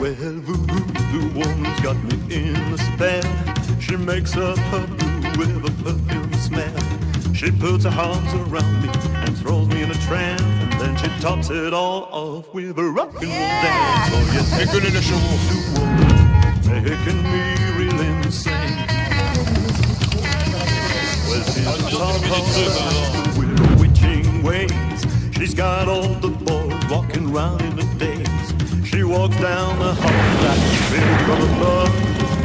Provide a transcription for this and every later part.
Well, voodoo woman's got me in a spell. She makes up her brew with a perfume smell. She puts her arms around me and throws me in a trance, and then she tops it all off with a rock and roll dance. Oh yes, voodoo woman making me real insane. Well, she's a top with her witching ways. She's got all the boys walking round in a daze. She walks down the hall like a spirit from above.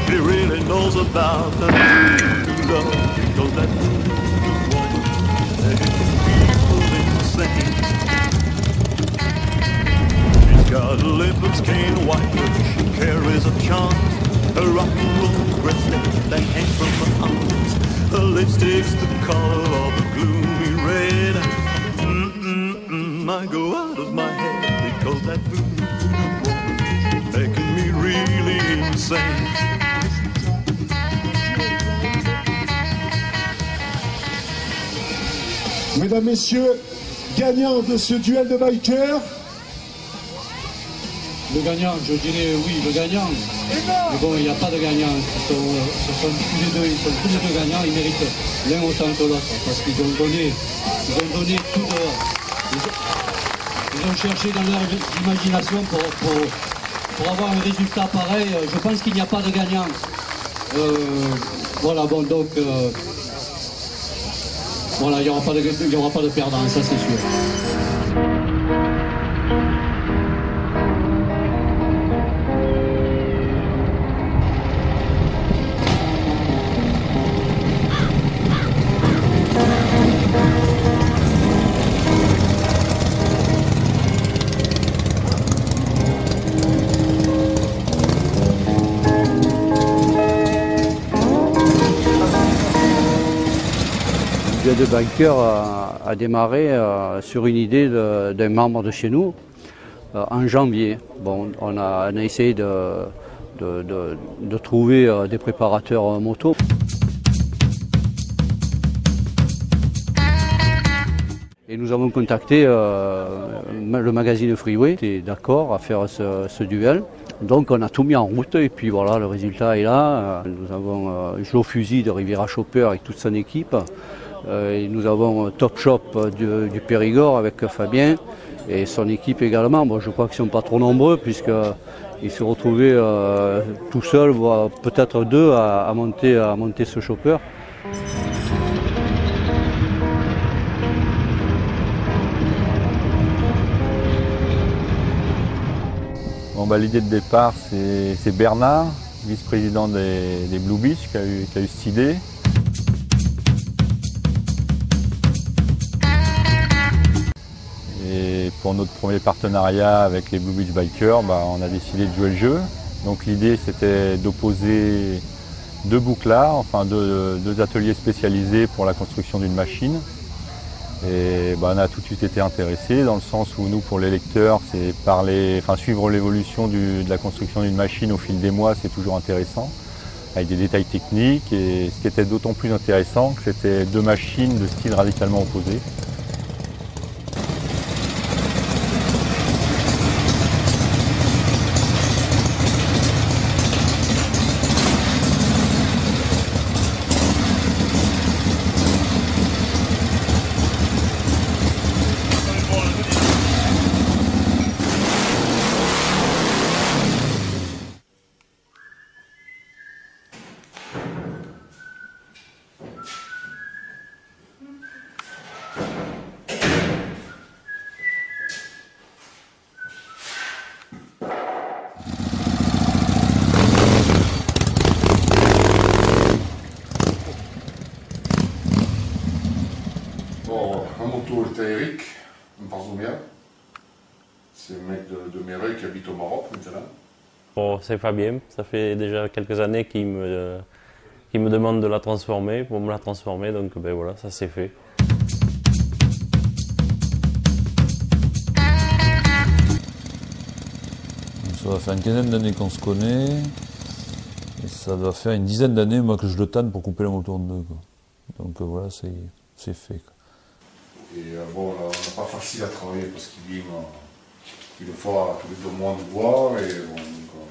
She really knows about the love. Because that voodoo woman makes people insane. She's got lips cane white, but she carries a charm. Her rock and roll bracelet that hangs from her arms. Her lipstick's the color of a gloomy red. I go out of my head because that voodoo woman making me really insane. Mesdames, Messieurs, gagnant de ce duel de bikers. Le gagnant, je dirais oui, le gagnant. Mais bon, il n'y a pas de gagnant. Ce sont tous les deux, ils sont tous les deux gagnants. Ils méritent l'un autant que l'autre parce qu'ils ont donné tout de. Ils ont cherché dans leur imagination pour avoir un résultat pareil. Je pense qu'il n'y a pas de gagnant. Voilà, bon, donc, voilà, il n'y aura pas de perdant, ça c'est sûr. De Biker a démarré sur une idée d'un membre de chez nous en janvier. Bon, on a essayé de trouver des préparateurs moto. Et nous avons contacté le magazine Freeway, qui est d'accord à faire ce duel. Donc on a tout mis en route et puis voilà, le résultat est là. Nous avons Joe Fusil de Riviera Chopper avec toute son équipe. Et nous avons Top Shop du Périgord avec Fabien et son équipe également. Bon, je crois qu'ils ne sont pas trop nombreux puisqu'ils se retrouvaient tout seuls, voire peut-être deux à monter ce chopper. Bon, l'idée de départ, c'est Bernard, vice-président des Blue Beach, qui a eu cette idée. Et pour notre premier partenariat avec les Blue Beach Bikers, on a décidé de jouer le jeu. Donc l'idée c'était d'opposer deux bouclards, enfin deux ateliers spécialisés pour la construction d'une machine. Et on a tout de suite été intéressés dans le sens où nous, pour les lecteurs, c'est suivre l'évolution de la construction d'une machine au fil des mois, c'est toujours intéressant, avec des détails techniques. Et ce qui était d'autant plus intéressant, que c'était deux machines de style radicalement opposés. Bon, un moto est à Eric, un Varzomia. C'est un mec de Méreuil qui habite au Maroc maintenant. Bon, c'est Fabien, ça fait déjà quelques années qu'il me demande de la transformer, pour me la transformer, donc voilà, ça s'est fait. Ça va faire une quinzaine d'années qu'on se connaît, et ça doit faire une dizaine d'années moi que je le tanne pour couper la moto en deux, quoi. Donc voilà, c'est fait, quoi. Et bon, on n'a pas facile à travailler parce qu'il vient une fois tous les 2 mois nous voir, et bon, donc,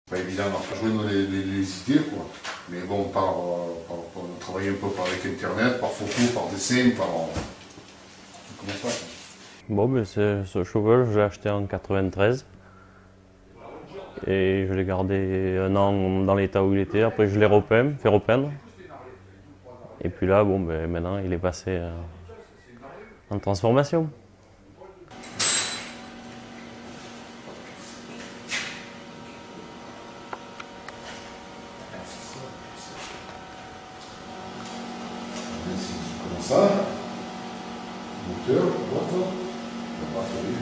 Pas évident à faire joindre les idées, quoi. Mais bon, on travaille un peu avec Internet, par photo, par dessin, par... Comment ça? Bon, ben ce cheval, je l'ai acheté en 93. Et je l'ai gardé un an dans l'état où il était. Après, je l'ai fait repeindre. Et puis là, bon, ben, maintenant, il est passé en transformation. Comme ça, moteur, boîte, la batterie.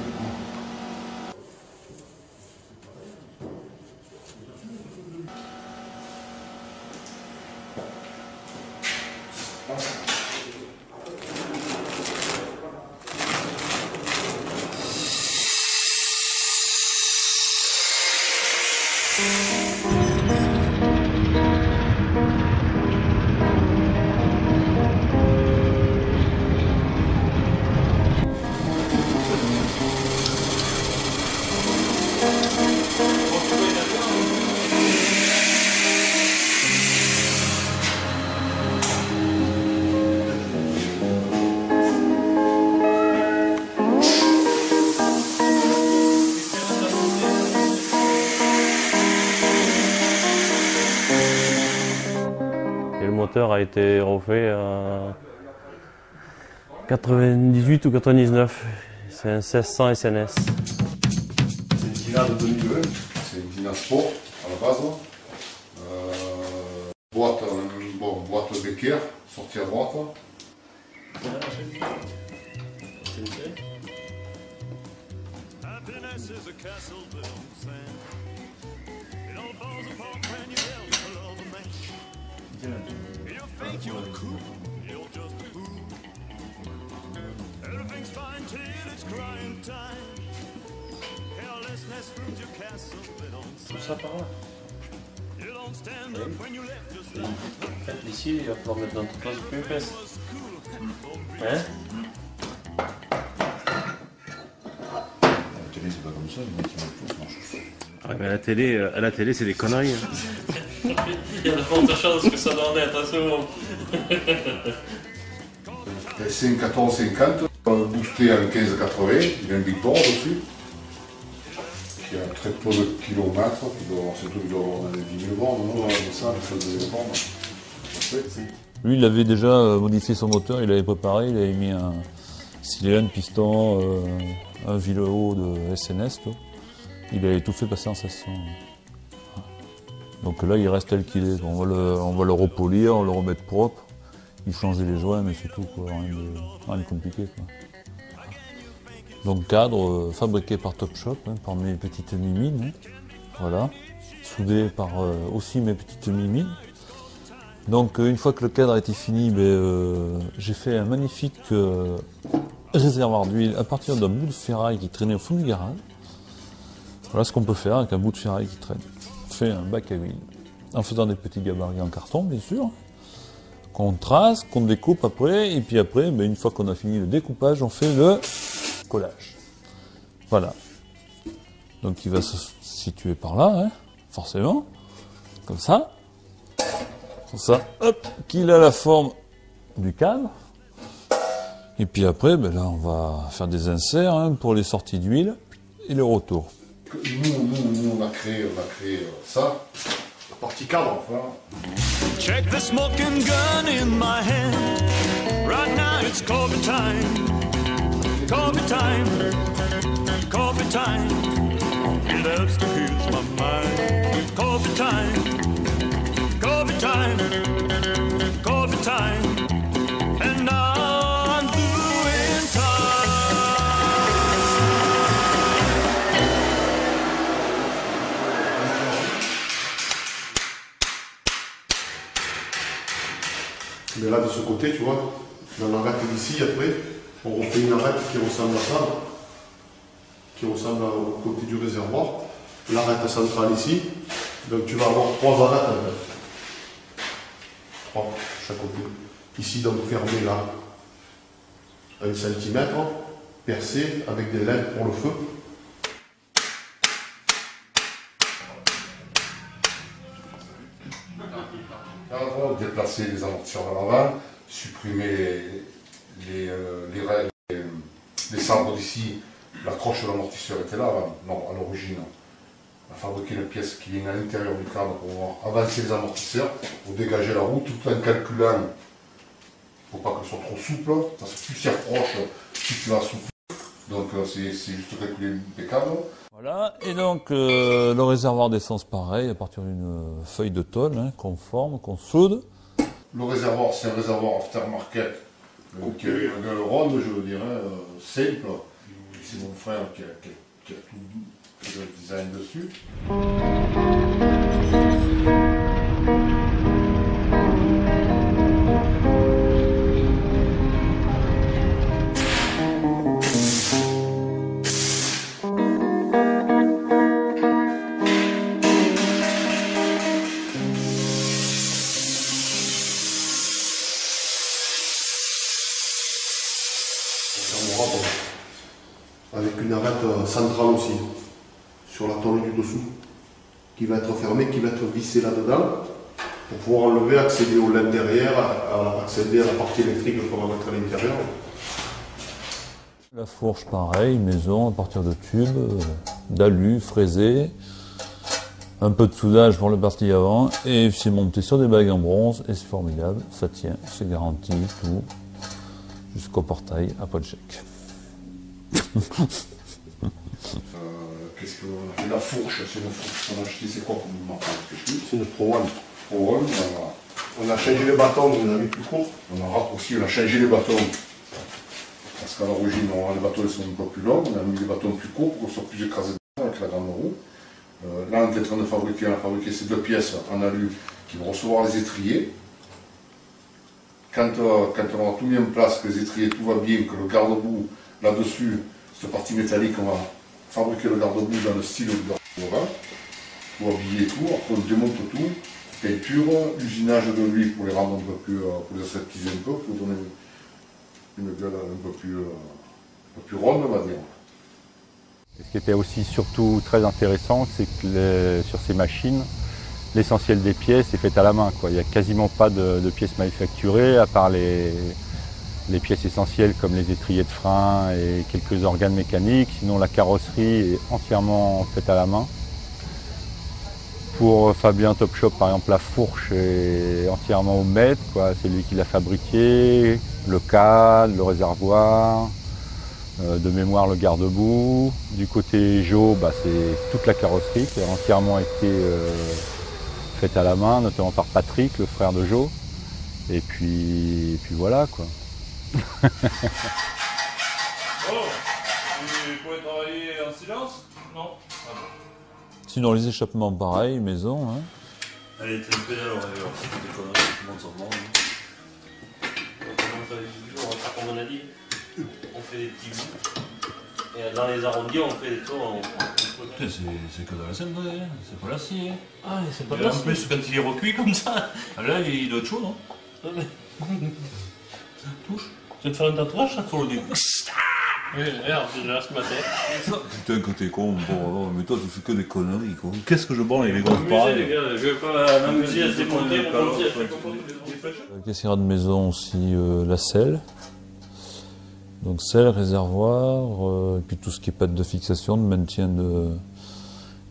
Et le moteur a été refait en 98 ou 99. C'est un 1600 SNS. C'est une Dyna de 2002, c'est une Dyna Sport à la base. Boîte Becker, sortie à droite. Happiness is a castle built on sand. It all falls apart when you build it for love a man. You think you're cool, you're just a fool. Everything's fine till it's crying time. Carelessness ruins your castle built on sand. Tout ça par là. You don't stand up when you left your stuff. En fait, ici, il va falloir mettre notre place plus épaisse. Hein? La télé, c'est pas comme ça, les mecs qui mettent tous en chaussure. Ah, mais à la télé, c'est des conneries. Hein. Il y a de fortes chances que ça doit en être, attention. C'est un 1450, boosté en 1580, il y a un big board dessus. Qui a très peu de kilomètres, il doit avoir 10 000 bornes, non? Ça, des bornes. Lui, il avait déjà modifié son moteur, il l'avait préparé, il avait mis un cylindre, piston, un Vilo de SNS. Tout. Il avait tout fait passer en 1600. Donc là, il reste tel qu'il est. On va le repolir, on le remettre propre. Il changeait les joints, mais c'est tout, quoi. Rien de compliqué, quoi. Donc cadre fabriqué par Topshop, hein, par mes petites mimines. Hein. Voilà. Soudé par aussi mes petites mimines. Donc une fois que le cadre a été fini, j'ai fait un magnifique réservoir d'huile à partir d'un bout de ferraille qui traînait au fond du garage. Voilà ce qu'on peut faire avec un bout de ferraille qui traîne. On fait un bac à huile en faisant des petits gabarits en carton, bien sûr, qu'on trace, qu'on découpe après, et puis après, une fois qu'on a fini le découpage, on fait le collage. Voilà. Donc il va se situer par là, hein, forcément, comme ça. Comme ça, hop, qu'il a la forme du cadre. Et puis après, là, on va faire des inserts hein, pour les sorties d'huile et le retour. Nous, on a créé ça, la partie cadre, enfin. Check the smoking gun in my hand. Right now it's coffee time. Coffee time. Coffee time. It helps to ease my mind. Coffee time. Coffee time. Coffee time. And now I'm doing time. Mais là, de ce côté, tu vois, dans l'arête d'ici, après, on refait une arête qui ressemble à ça, qui ressemble au côté du réservoir. L'arête centrale ici, donc tu vas avoir 3 arêtes en fait. 3 chaque côté. Ici, donc fermé là, 1 cm, percé avec des LED pour le feu. amortisseurs de l'avant, supprimer les sabres d'ici. La croche de l'amortisseur était là à l'origine. On a fabriqué une pièce qui vient à l'intérieur du cadre pour pouvoir avancer les amortisseurs, pour dégager la route, tout en calculant, pour pas qu'elle soit trop souple, parce que plus c'est proche, plus tu vas souffler. Donc c'est juste calculer impeccable. Voilà, et donc le réservoir d'essence pareil, à partir d'une feuille de tôle qu'on forme, qu'on soude. Le réservoir, c'est un réservoir aftermarket, qui a une gueule ronde, je dirais, simple. C'est mon frère qui a tout fait le design dessus. Avec une arête centrale aussi, sur la tôle du dessous, qui va être fermée, qui va être vissée là-dedans, pour pouvoir enlever, accéder au lait derrière, accéder à la partie électrique qu'on va mettre à l'intérieur. La fourche pareil, maison à partir de tubes, d'alu, fraisé, un peu de soudage pour le parti avant, et c'est monté sur des bagues en bronze, et c'est formidable, ça tient, c'est garanti, tout, jusqu'au portail à pas de chèque. Qu'est-ce qu'on a fait? La fourche, c'est une fourche qu'on a acheté, c'est quoi comme marque? C'est une Pro One. Pro One, on a changé les bâtons, on a mis plus court. On a raccourci, on a changé les bâtons. Parce qu'à l'origine, les bâtons sont un peu plus longs, on a mis les bâtons plus courts pour qu'ils soient plus écrasés avec la grande roue. Là, on est en train de fabriquer, on a fabriqué ces deux pièces en alu qui vont recevoir les étriers. Quand on aura tout mis en place, que les étriers, tout va bien, que le garde-boue là-dessus, cette partie métallique, on va fabriquer le garde-boue dans le style du garde-boue, pour habiller tout, après on démonte tout, peinture, usinage de l'huile pour les rendre un peu plus, pour les aseptiser un peu, pour donner une gueule un peu plus ronde, on va dire. Ce qui était aussi surtout très intéressant, c'est que sur ces machines, l'essentiel des pièces est fait à la main, quoi. Il n'y a quasiment pas de pièces manufacturées, à part les pièces essentielles comme les étriers de frein et quelques organes mécaniques. Sinon, la carrosserie est entièrement faite à la main. Pour Fabien Top Shop, par exemple, la fourche est entièrement au maître, quoi. C'est lui qui l'a fabriquée, le cadre, le réservoir, de mémoire le garde-boue. Du côté Joe, c'est toute la carrosserie qui a entièrement été faite à la main, notamment par Patrick, le frère de Joe. Et puis voilà, quoi. Oh, tu pouvais travailler en silence? Non. Ah bon. Sinon les échappements pareil, maison. Hein. Allez, t'es une pédale, on va voir, c'est des conneries, tout le monde s'en branle. Comme on a dit, on fait des petits bouts. Et dans les arrondis, on fait des tours. C'est que dans la scène, c'est pas l'acier. Ah, c'est pas En l'acier. plus, quand il est recuit comme ça, là, il doit être chaud, non? Touche. Tu veux te faire un tatouage? Faut le début. Oui, regarde, déjà ce matin. Putain que t'es con, bon, mais toi tu fais que des conneries quoi. Qu'est-ce que je branle avec les grosses Les pareilles. gars, je vais pas m'amuser à se démonter, mon pompier. Qu'est-ce qu'il y aura de maison aussi la selle. Donc selle, réservoir, et puis tout ce qui est pâte de fixation, de maintien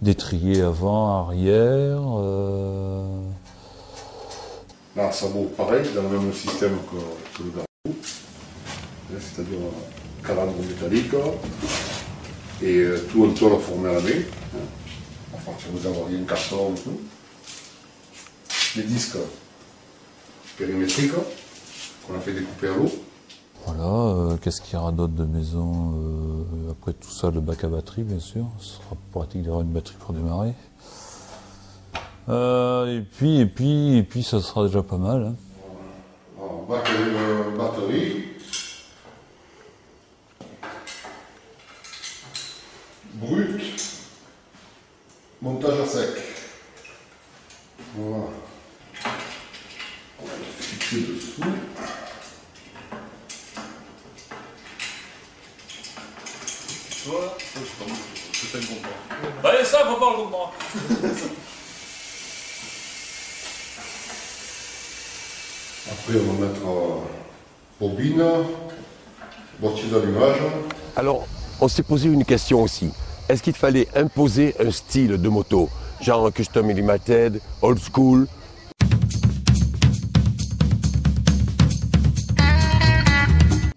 d'étrier avant, arrière. Là, ça vaut pareil, dans le même système que le garde-boue, c'est-à-dire calandre métallique et tout en tôle formé à la main. À partir vous avez un carton et tout. Les disques périmétriques qu'on a fait découper à l'eau. Voilà, qu'est-ce qu'il y aura d'autre de maison après tout ça, le bac à batterie bien sûr, ce sera pratique d'avoir une batterie pour démarrer. Et puis ça sera déjà pas mal. Hein. Alors, batterie. Brut. Montage à sec. Voilà. On va le fixer dessous. Voilà, c'est un comprend. Allez, ça, faut pas le comprendre. Après, on va mettre bobine, boîtier d'allumage. Alors, on s'est posé une question aussi. Est-ce qu'il fallait imposer un style de moto, genre custom limited, old school?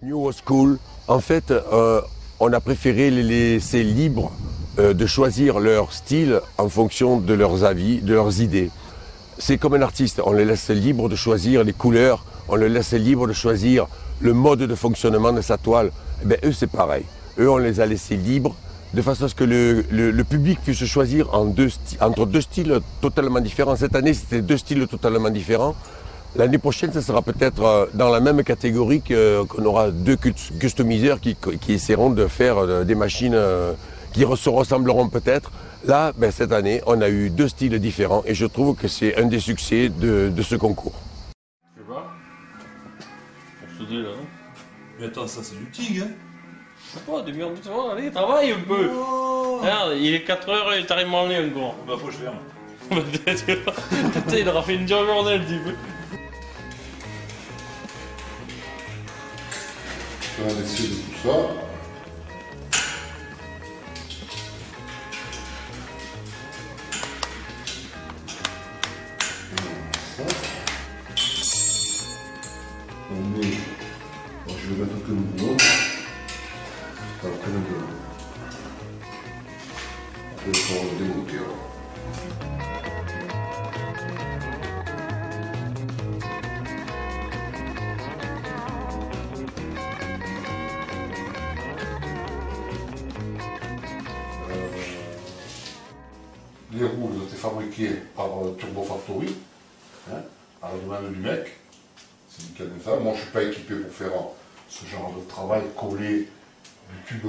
New old school. En fait, on a préféré les laisser libres de choisir leur style en fonction de leurs avis, de leurs idées. C'est comme un artiste, on les laisse libres de choisir les couleurs, on les laisse libres de choisir le mode de fonctionnement de sa toile. Eh bien, eux, c'est pareil. Eux, on les a laissés libres de façon à ce que le public puisse choisir entre deux styles totalement différents. Cette année, c'était deux styles totalement différents. L'année prochaine, ça sera peut-être dans la même catégorie qu'on aura deux customiseurs qui essaieront de faire des machines qui se ressembleront peut-être. Là, ben, cette année, on a eu deux styles différents et je trouve que c'est un des succès de ce concours. Je sais pas. Pour sauter là. Mais attends, ça c'est du tigre, hein. Je sais pas, des merdes, tu vois, allez, travaille un peu. Oh. Regarde, il est 4 heures et t'arrives à m'emmener encore. Bah faut que je ferme. Putain, il aura fait une dure journée le type. On va laisser de tout ça. On met, alors je vais mettre que le boulot. Ça va quand même bien. On peut encore le démonter. Les roues ont été fabriquées par Turbo Factory, hein, à la demande du mec. C'est nickel comme ça. Moi, je ne suis pas équipé pour faire ce genre de travail collé, du tube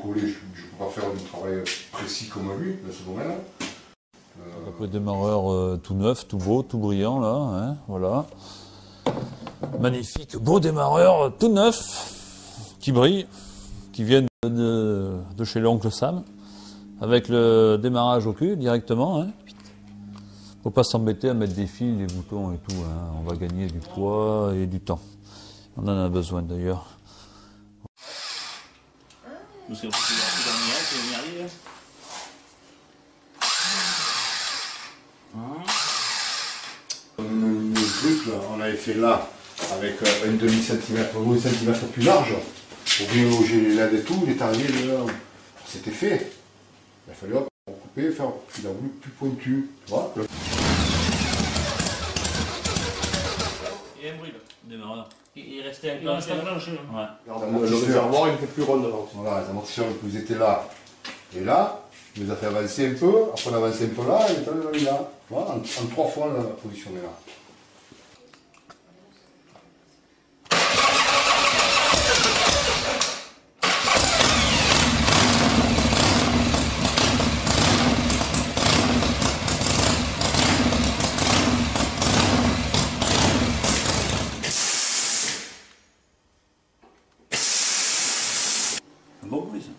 collé. Je ne peux pas faire du travail précis comme lui, dans ce domaine. Après démarreur tout neuf, tout beau, tout brillant là, hein, voilà. Magnifique, beau démarreur tout neuf, qui brille, qui vient de chez l'oncle Sam, avec le démarrage au cul directement. Hein. Faut pas s'embêter à mettre des fils, des boutons et tout, hein. On va gagner du poids et du temps. On en a besoin d'ailleurs. Le truc, là, on avait fait là, avec un demi-centimètre, ou un centimètre plus large, pour bien loger les LED et tout, il est arrivé, c'était fait. Il a fallu hop, couper, faire, il a voulu plus pointu, tu vois. Il y a un bruit là. Démarreur. Il restait un peu en clenché. Le réservoir, il était plus rond devant. Voilà, les amortisseurs, ils étaient là et là. Il les a fait avancer un peu, après on a avancé un peu là, et on est là. Voilà, en 3 fois on l'a positionné là. Un bon bruit ça.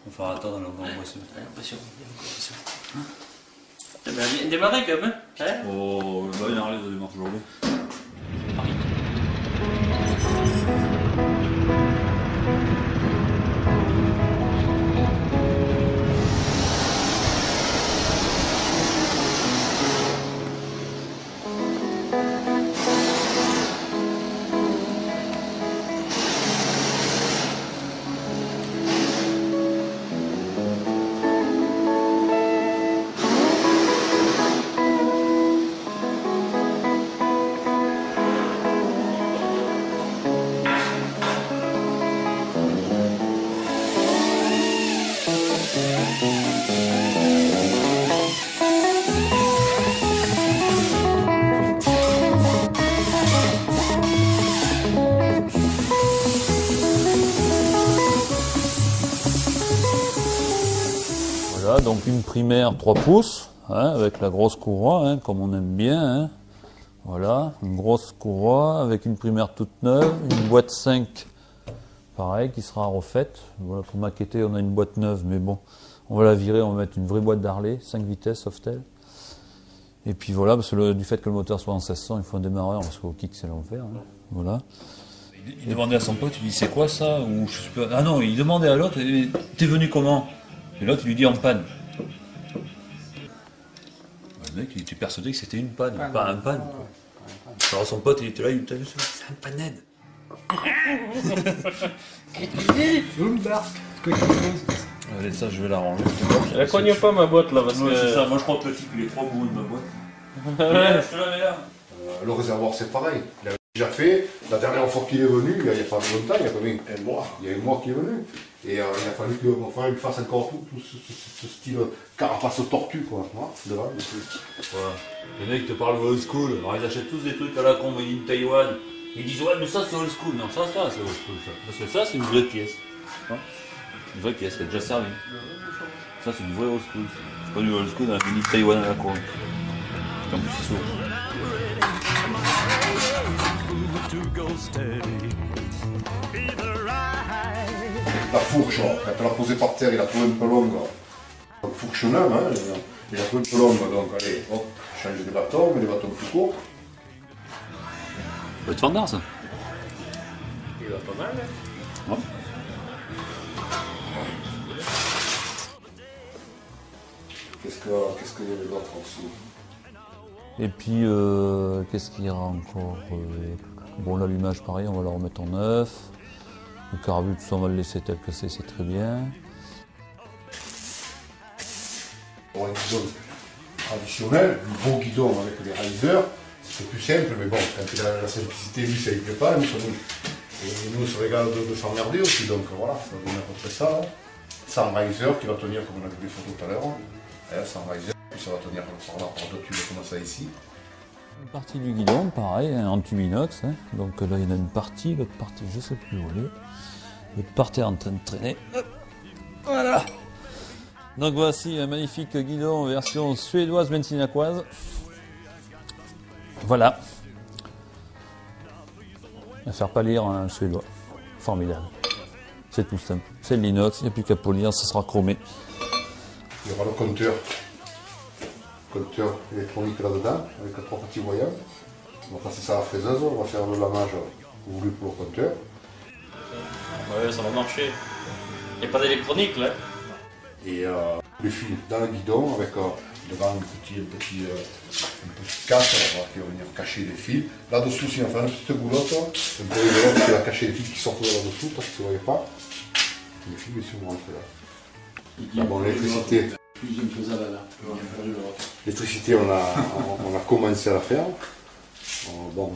On va faire attendre, on va envoyer ça. L'impression. T'as bien démarré quand même, hein? Oh, bah il y en a les démarres aujourd'hui. Voilà, donc une primaire 3 pouces, hein, avec la grosse courroie, hein, comme on aime bien. Hein. Voilà, une grosse courroie avec une primaire toute neuve, une boîte 5, pareil, qui sera refaite. Voilà, pour maqueter, on a une boîte neuve, mais bon, on va la virer, on va mettre une vraie boîte d'Harley, 5 vitesses Softail. Et puis voilà, parce que du fait que le moteur soit en 1600, il faut un démarreur, parce qu'au kick c'est l'enfer. Hein. Voilà. Il demandait à son pote, il dit c'est quoi ça? Ou, je sais pas. Ah non, il demandait à l'autre, t'es venu comment? Et l'autre il lui dit en panne. Le mec il était persuadé que c'était une panne, pas un panne. Quoi. Alors son pote il était là, il me dit c'est un panède. Allez, ça je vais la ranger. Elle cogne pas ma boîte là parce Ouais, que. c'est ça, moi je crois que le type il est trop beau de ma boîte. Ouais, je te la mets là. Le réservoir c'est pareil. Il avait déjà fait, la dernière fois qu'il est venu, il n'y a pas longtemps, il y a combien? Un mois. Il y a un mois qu'il est venu. Et il a fallu qu'il fasse encore tout ce style carapace tortue quoi. Devant. Voilà. Les mecs te parlent old school, alors ils achètent tous des trucs à la con, made in Taïwan. Ils disent ouais mais ça c'est old school, non ça c'est old school ça. Parce que ça c'est une vraie pièce. Hein, une vraie pièce, elle est déjà servie. Ça c'est une vraie old school. C'est pas du old school, un made in Taïwan à la con. En plus c'est sourd. La fourche, quand on l'a posée par terre, il a trouvé un peu longue. La fourche neuve, hein, il a trouvé un peu longue, donc allez, hop, changer de bâton, mais les bâtons plus courts. Ça va te fendre ça. Il va pas mal, hein. Ouais. Qu'est-ce qu'il y avait d'autre aussi? Et puis, qu'est-ce qu'il y aura encore bon, l'allumage, pareil, on va le remettre en neuf. Le carbu, tout ça, on va le laisser tel que c'est très bien. Pour un guidon traditionnel, un beau guidon avec les risers, c'est plus simple, mais bon, quand il a la simplicité, lui, ça ne lui plaît pas. Et nous, on se régale de s'emmerder aussi, donc voilà, ça va donner à peu près ça. Là. Sans riser, qui va tenir comme on a vu les photos tout à l'heure. Sans riser, puis ça va tenir par là, par deux tubes comme ça ici. Une partie du guidon, pareil, en tube inox. Hein. Donc là, il y en a une partie, l'autre partie, je ne sais plus où elle est. L'autre partie est en train de traîner. Hop. Voilà. Donc voici un magnifique guidon version suédoise benzinaquoise. Voilà. À faire pâlir un suédois. Formidable. C'est tout simple. C'est de l'inox, il n'y a plus qu'à polir, ça sera chromé. Il y aura le compteur électronique là-dedans, avec 3 petits voyants. On va passer ça à la fraiseuse, on va faire le lamage voulu pour le compteur. Ouais, ça va marcher. Il n'y a pas d'électronique là. Et les fils dans le guidon avec devant une petite casse qui va venir cacher les fils. Là-dessous, si on fait une petite goulotte, un peu rigolote qui va cacher les fils qui sortent là-dessous parce que vous ne voyez pas. Les fils, ils sont rentrés là. Là, bon, l'électricité. L'électricité, on a commencé à la faire. Bon,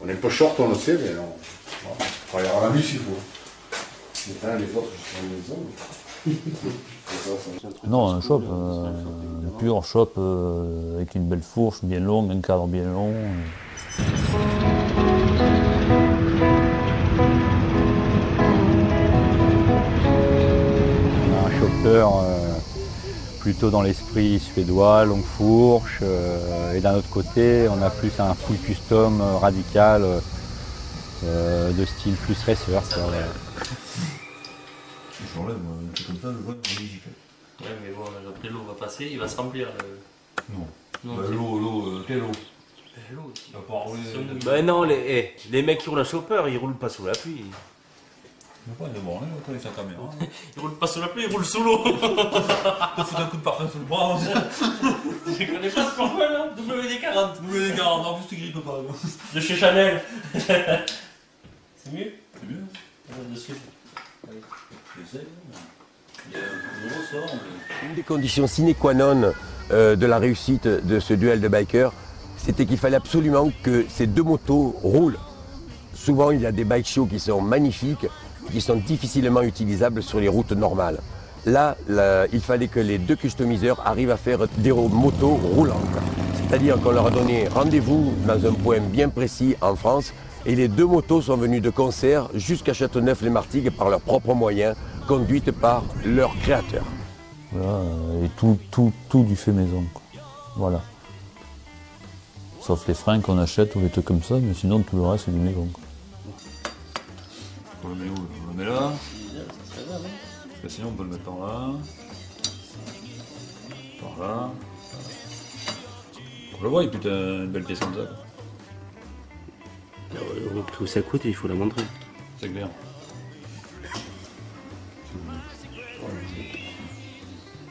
on est un peu short, on le sait, mais on travaillera la nuit s'il faut. Les autres, je suis en maison. Non, un shop, un pur shop avec une belle fourche bien longue, un cadre bien long. On a un chopper plutôt dans l'esprit suédois, longue fourche, et d'un autre côté on a plus un full custom radical de style plus racer. Je l'enlève, un truc comme ça, je vois, Ouais, mais bon, après l'eau va passer, il va se remplir. Non. Bah, l'eau, quelle eau? L'eau. Tu vas pas rouler. Ben non, les mecs qui roulent à chopper, ils roulent pas sous la pluie. Il va pas de branler, toi, avec sa caméra. Ils roulent pas sous la pluie, ils roulent sous l'eau. Te foutre un coup de parfum sous le bras. Je connais pas ce parfum là, WD-40. WD-40, en plus tu grippes pas. De chez Chanel. C'est mieux? C'est mieux. Dessus. Une des conditions sine qua non de la réussite de ce duel de bikers, c'était qu'il fallait absolument que ces deux motos roulent. Souvent, il y a des bike shows qui sont magnifiques, qui sont difficilement utilisables sur les routes normales. Là, il fallait que les deux customiseurs arrivent à faire des motos roulantes. C'est-à-dire qu'on leur a donné rendez-vous dans un point bien précis en France, et les deux motos sont venues de concert jusqu'à Châteauneuf-les-Martigues par leurs propres moyens, conduites par leurs créateurs. Voilà, et tout du fait maison. Quoi. Voilà. Sauf les freins qu'on achète ou les trucs comme ça, mais sinon tout le reste c'est du maison. Quoi. On le met où? On le met là. Parce que sinon on peut le mettre par là. Par là. On le voit, il putain une belle pièce comme ça. Au prix où ça coûte, il faut la montrer. C'est clair.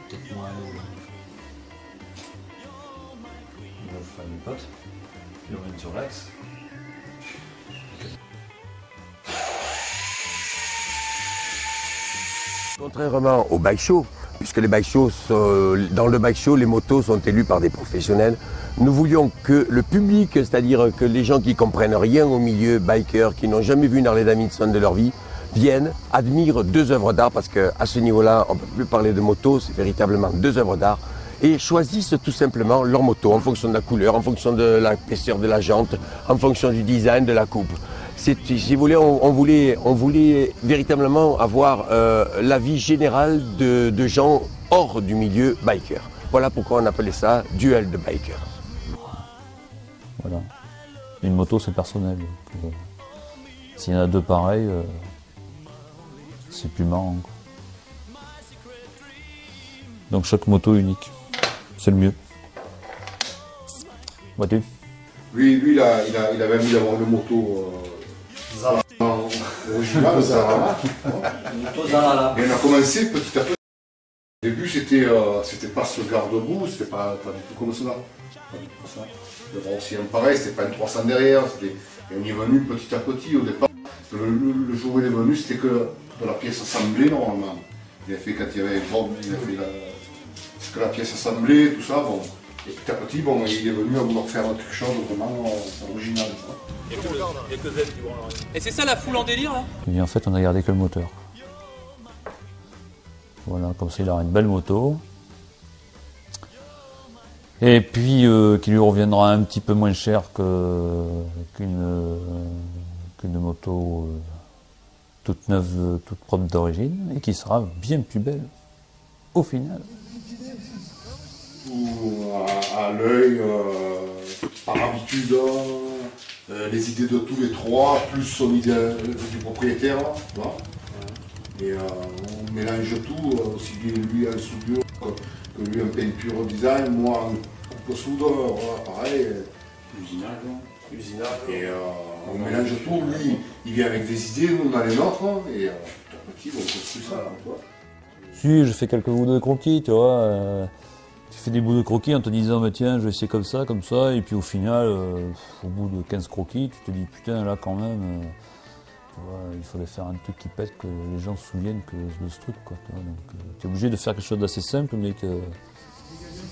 Peut-être moins. On va faire une pote. Il revient sur l'axe. Contrairement au bike show, puisque les bike shows, dans le bike show, les motos sont élues par des professionnels, nous voulions que le public, c'est-à-dire que les gens qui comprennent rien au milieu biker, qui n'ont jamais vu une Harley Davidson de leur vie, viennent, admirent 2 œuvres d'art, parce qu'à ce niveau-là, on ne peut plus parler de moto, c'est véritablement 2 œuvres d'art, et choisissent tout simplement leur moto en fonction de la couleur, en fonction de l'épaisseur de la jante, en fonction du design, de la coupe. Si vous voulez, on voulait véritablement avoir l'avis général de gens hors du milieu biker. Voilà pourquoi on appelait ça duel de biker. Voilà. Une moto, c'est personnel. S'il y en a 2 pareils, c'est plus marrant. Donc chaque moto est unique. C'est le mieux. Vois-tu ? Lui, il avait envie d'avoir une moto originale, Zara. Et on a commencé petit à petit. Au début, c'était pas ce garde-boue, c'était pas du tout comme cela. Pas du tout ça. Le bras aussi pareil, c'était pas une 300 derrière, et on y est venu petit à petit. Au départ, le jour où il est venu, c'était que de la pièce assemblée normalement. Il a fait quand il y avait Bob, il a fait que la pièce assemblée, tout ça, bon. Et petit à petit, bon, il est venu à vouloir faire quelque chose de vraiment original. Et c'est ça la foule en délire là? Et bien en fait on a gardé que le moteur. Voilà, comme ça il aura une belle moto. Et puis qui lui reviendra un petit peu moins cher qu'une moto toute neuve, toute propre d'origine, et qui sera bien plus belle au final. À l'œil, par habitude, les idées de tous les 3, plus son idée du propriétaire, tu vois. Et on mélange tout, aussi bien lui en soudure que lui en peinture design, moi en coupe soudre, voilà, pareil. Usinage. Et on mélange tout, lui il vient avec des idées, nous on a les nôtres, et petit à petit on construit ça, tu vois. Si, je fais quelques bouts de croquis, tu vois. Tu fais des bouts de croquis en te disant, bah, tiens, je vais essayer comme ça, et puis au final, au bout de 15 croquis, tu te dis, putain, là quand même, tu vois, il fallait faire un truc qui pète, que les gens se souviennent de ce truc, quoi. Tu vois, donc, tu es obligé de faire quelque chose d'assez simple, mais que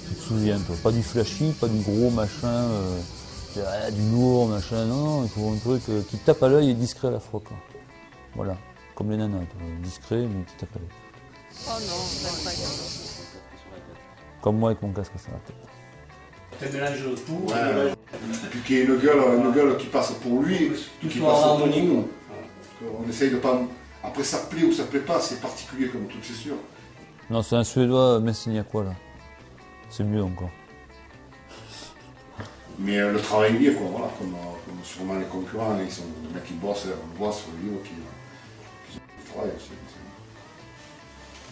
tu te souviens, toi. Pas du flashy, pas du gros machin, du lourd, machin, non, il faut un truc qui tape à l'œil et discret à la fois, quoi. Voilà, comme les nanas, discret, mais qui tape à l'œil. Oh non, pas Comme moi avec mon casque sur la tête. Tu mélanges tout. Ouais, et puis qu'il y ait une gueule qui passe pour lui, qui passe pour nous. On essaye de pas... Après ça plaît ou ça plaît pas, c'est particulier comme tout, c'est sûr. Non, c'est un Suédois, Messinia-quoi là. C'est mieux encore. Mais le travail est bien, quoi, voilà, comme sûrement les concurrents, ils sont des mecs qui bossent, on voit sur le livre qui travaillent aussi.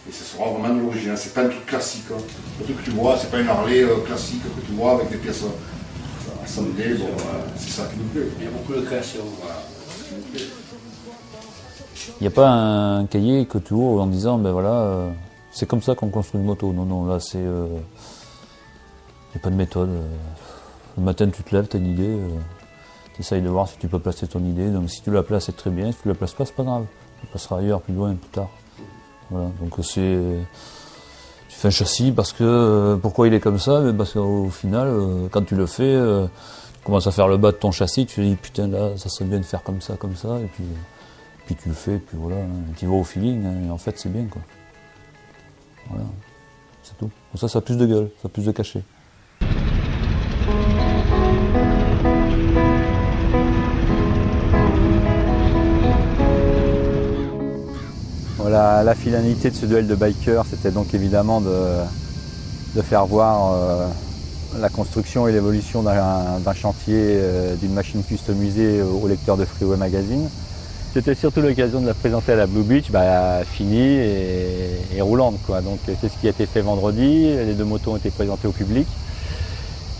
Et ce sera vraiment de l'original, c'est pas un truc classique. Hein. Le truc que tu vois, c'est pas une Harley classique que tu vois avec des pièces assemblées, bon, c'est ça qui nous plaît. Il y a beaucoup de création. Voilà. Il n'y a pas un cahier que tu ouvres en disant, ben voilà, c'est comme ça qu'on construit une moto. Non, non, là c'est... il n'y a pas de méthode. Le matin tu te lèves, tu as une idée, tu essayes de voir si tu peux placer ton idée. Donc si tu la places, c'est très bien. Si tu la places pas, c'est pas grave. Tu passeras ailleurs, plus loin, plus tard. Voilà, donc c'est... Tu fais un châssis parce que... pourquoi il est comme ça? Mais parce qu'au final, quand tu le fais, tu commences à faire le bas de ton châssis, tu te dis putain là, ça serait bien de faire comme ça, et puis tu le fais, et puis voilà, tu vas au feeling, hein, et en fait c'est bien quoi. Voilà, c'est tout. Pour ça, ça a plus de gueule, ça a plus de cachet. Voilà, la finalité de ce duel de bikers, c'était donc évidemment de faire voir la construction et l'évolution d'un chantier, d'une machine customisée au lecteur de Freeway Magazine. C'était surtout l'occasion de la présenter à la Blue Beach, finie et roulante, quoi. Donc c'est ce qui a été fait vendredi, les 2 motos ont été présentées au public.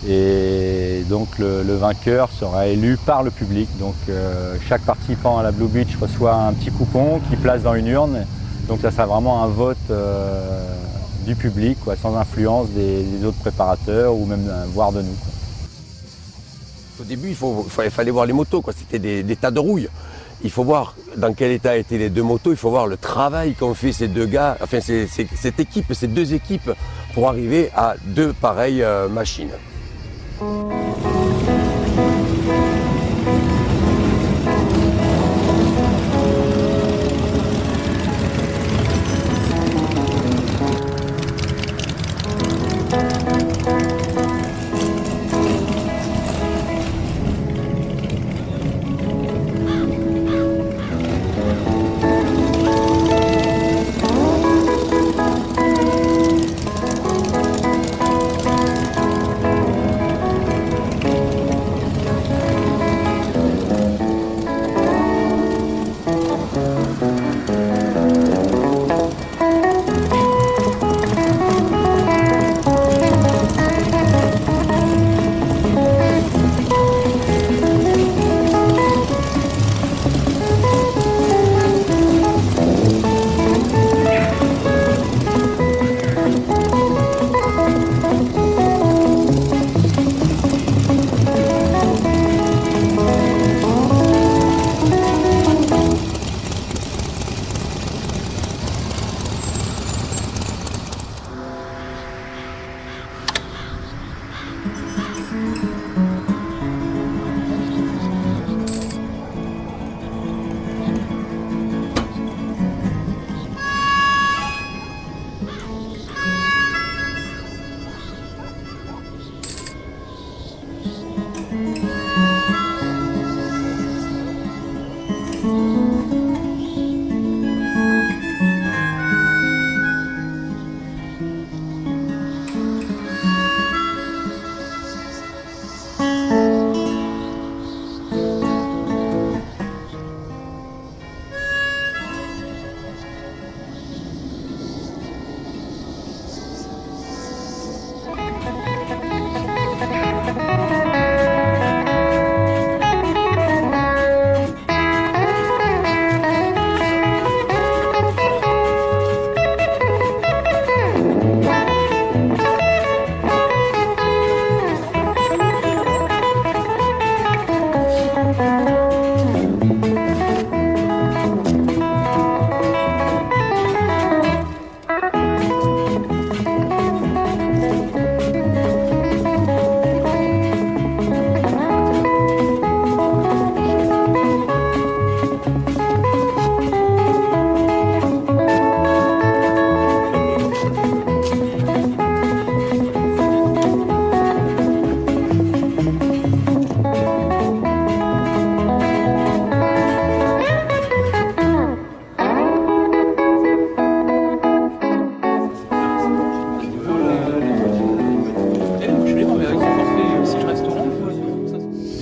Et donc le vainqueur sera élu par le public. Donc chaque participant à la Blue Beach reçoit un petit coupon qu'il place dans une urne. Donc ça sera vraiment un vote du public, quoi, sans influence des autres préparateurs ou même voire de nous, quoi. Au début, il fallait voir les motos, c'était des tas de rouille. Il faut voir dans quel état étaient les deux motos, il faut voir le travail qu'ont fait ces deux gars, enfin cette équipe, ces deux équipes pour arriver à deux pareilles machines.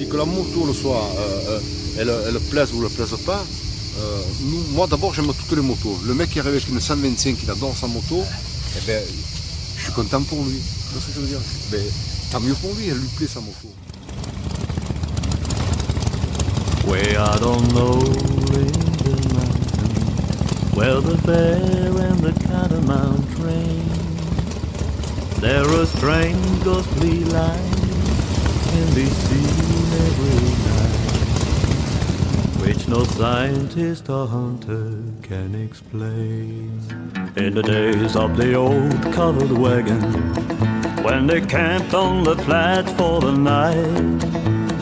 Que la moto le soit, elle plaise ou ne plaise pas, moi d'abord j'aime toutes les motos. Le mec qui arrive avec une 125, il adore sa moto, eh ben, je suis content pour lui. Tu vois ce que je veux dire? Ben, tant mieux pour lui, elle lui plaît sa moto. Way out on the mountain, where the bear and the catamount train, there a strange ghostly light can be seen every night, which no scientist or hunter can explain. In the days of the old covered wagon, when they camped on the flats for the night,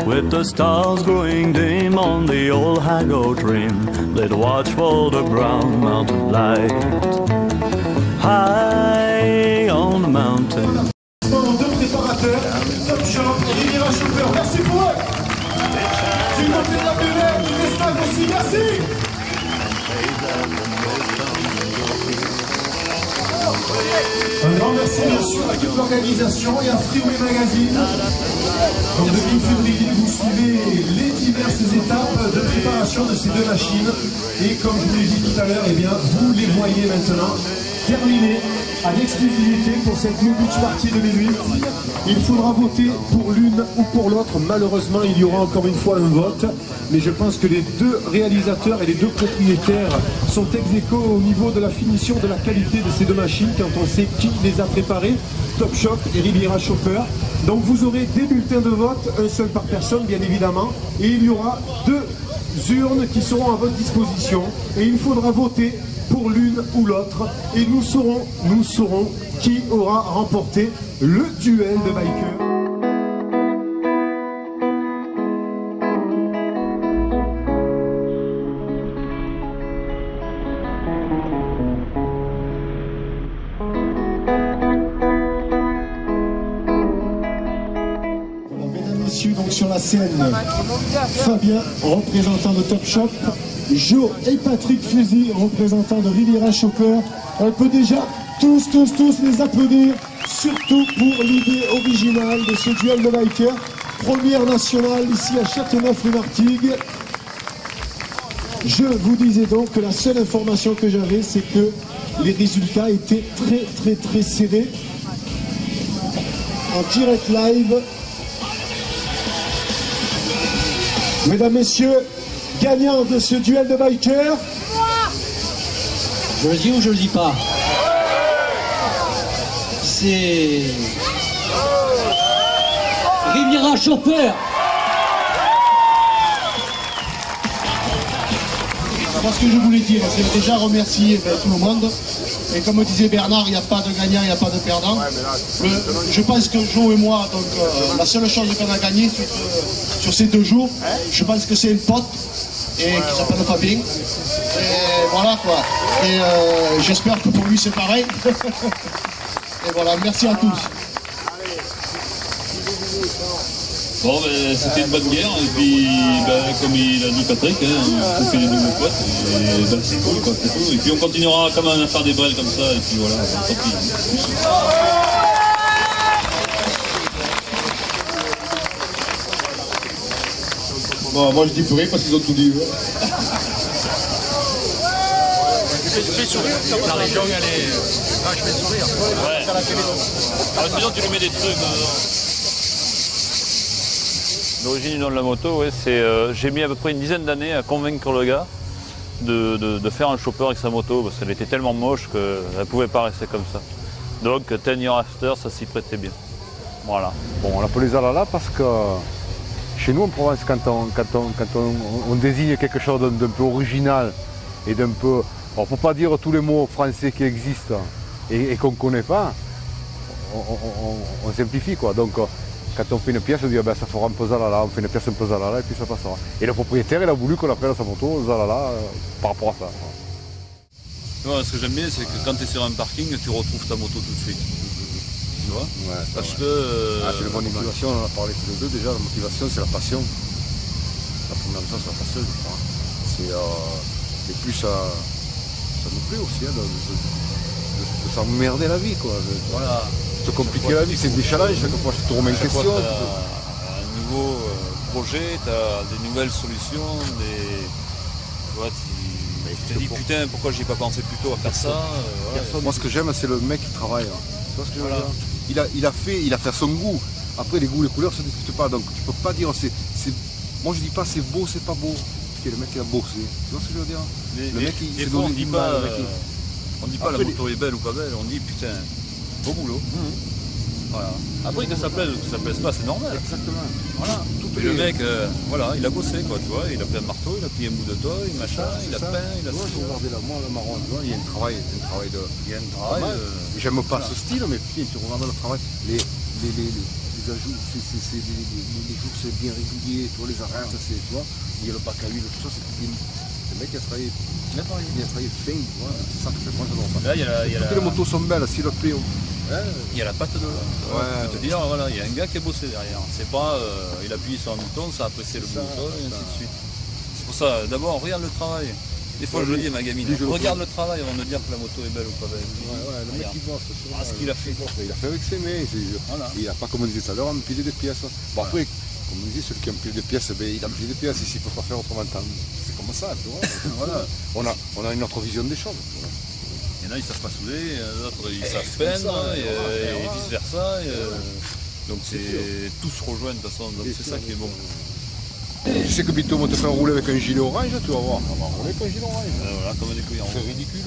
with the stars growing dim on the old Hago trim, they'd watch for the brown mountain light. High on the mountain. Nos deux préparateurs, Top Shop et Riviera Chopper, merci pour eux. Du côté de la Belette, du Vestal aussi, merci. Un grand merci bien sûr à toute l'organisation et à Freeway Magazine. Donc depuis février, vous suivez les diverses étapes de préparation de ces deux machines. Et comme je vous l'ai dit tout à l'heure, eh bien, vous les voyez maintenant terminées. en exclusivité pour cette New Beach Party 2008. Il faudra voter pour l'une ou pour l'autre. Malheureusement, il y aura encore une fois un vote. Mais je pense que les deux réalisateurs et les deux propriétaires sont ex aequo au niveau de la finition, de la qualité de ces deux machines quand on sait qui les a préparées, Top Shop et Riviera Chopper. Donc vous aurez des bulletins de vote, un seul par personne bien évidemment, et il y aura 2 urnes qui seront à votre disposition et il faudra voter pour l'une ou l'autre et nous saurons qui aura remporté le duel de bikers. Donc sur la scène, Fabien, représentant de Top Shop, Joe et Patrick Fusil, représentant de Riviera Chopper. On peut déjà tous les applaudir, surtout pour l'idée originale de ce duel de bikers. Première nationale ici à Châteauneuf-les-Martigues. Je vous disais donc que la seule information que j'avais, c'est que les résultats étaient très serrés. En direct live. Mesdames, Messieurs, gagnant de ce duel de bikers. Je le dis ou je le dis pas? C'est Riviera Chopper. Moi, ce que je voulais dire, c'est déjà remercier tout le monde. Et comme disait Bernard, il n'y a pas de gagnant, il n'y a pas de perdant. Je pense que Joe et moi, donc, la seule chose qu'on a gagné sur ces 2 jours, je pense que c'est une pote et qui s'appelle Fabien. Et voilà quoi. Et j'espère que pour lui c'est pareil. Et voilà, merci à tous. Bon, ben, c'était une bonne guerre, et puis, ben, comme il a dit Patrick, hein, on fait des nouveaux potes, et ben, c'est cool, quoi, c'est tout. Et puis on continuera quand même à faire des brels comme ça, et puis voilà, tant pis. Bon, moi je dis plus rien parce qu'ils ont tout dit. Tu fais sourire, la région elle est... Ah, je fais sourire. Ouais. Alors sinon tu lui mets des trucs. L'origine du nom de la moto, ouais, c'est j'ai mis à peu près une dizaine d'années à convaincre le gars de faire un chopper avec sa moto parce qu'elle était tellement moche qu'elle ne pouvait pas rester comme ça. Donc 10 years after, ça s'y prêtait bien. Voilà. Bon, on l'appelle les Alala parce que chez nous en Provence, quand on désigne quelque chose d'un peu original et d'un peu... Alors pour ne pas dire tous les mots français qui existent et qu'on ne connaît pas, on simplifie quoi. Donc, quand on fait une pièce, on dit ben, ça fera un peu Zalala, on fait une pièce un peu Zalala et puis ça passera. Et le propriétaire, il a voulu qu'on appelle sa moto Zalala par rapport à ça. Ouais, ce que j'aime bien, c'est que quand tu es sur un parking, tu retrouves ta moto tout de suite. Tu vois, ouais, parce que... c'est la motivation, on en a parlé tous les deux déjà, la motivation c'est la passion. La première chose c'est la passion, je crois. Et plus ça nous plaît aussi, hein, de s'emmerder la vie quoi. Voilà. Se compliquer la vie, c'est des challenges, chaque fois je te remets une question. Tu as un nouveau projet, tu as des nouvelles solutions, tu vois, tu te dis putain pourquoi j'ai pas pensé plus tôt à faire ça. Moi ce que j'aime c'est le mec qui travaille. Tu vois ce que je veux dire ? Il a fait à son goût. Après les goûts, les couleurs se discutent pas, donc tu peux pas dire moi je dis pas c'est beau, c'est pas beau. Parce que le mec il a bossé. Tu vois ce que je veux dire ? Le mec il on dit pas la moto est belle ou pas belle, on dit putain, beau boulot. Voilà. Après que ça plaise ou que ça plaise pas, c'est normal. Exactement. Voilà. Et le mec, voilà, il a bossé quoi, tu vois, il a pris un marteau, il a pris un bout de toit, machin, il a peint, il a... Moi je regardais là, moi le marron, tu vois, il y a un travail de... Il y a un travail... J'aime pas ce style, mais putain, tu regardes le travail, les ajouts, les jours c'est bien régulier, tu vois, les arrêts, ça c'est, tu vois, il y a le bac à huile, tout ça, c'est bien. Le mec il a travaillé fin, tu vois, c'est ça que moi j'adore pas. Là, il y a toutes les motos sont belles, si le prix... Il y a la patte de l'homme. Je peux te dire, voilà, il y a un gars qui a bossé derrière. C'est pas, il appuie sur un bouton, ça a pressé le bouton et ainsi de suite. C'est pour ça, d'abord, regarde le travail. Des fois, je le dis à ma gamine, regarde le travail avant de dire que la moto est belle ou pas belle. Ouais, le mec il bosse. Ce qu'il a fait. Il a fait avec ses mains. Il n'a pas, comme on disait tout à l'heure, empilé des pièces. Bon, après, comme on disait, celui qui empile des pièces, il empile des pièces. Ici, il ne peut pas faire autrement. C'est comme ça, tu vois. Voilà. On a une autre vision des choses. Il y en y en a, ils savent pas souder, d'autres, ils savent peindre, et vice versa. Donc tous se rejoignent de toute façon, donc c'est ça qui est bon. Tu sais que bientôt on va te faire rouler avec un gilet orange, tu vas voir. On va rouler avec un gilet orange. Voilà, comme des couilles en C'est ridicule.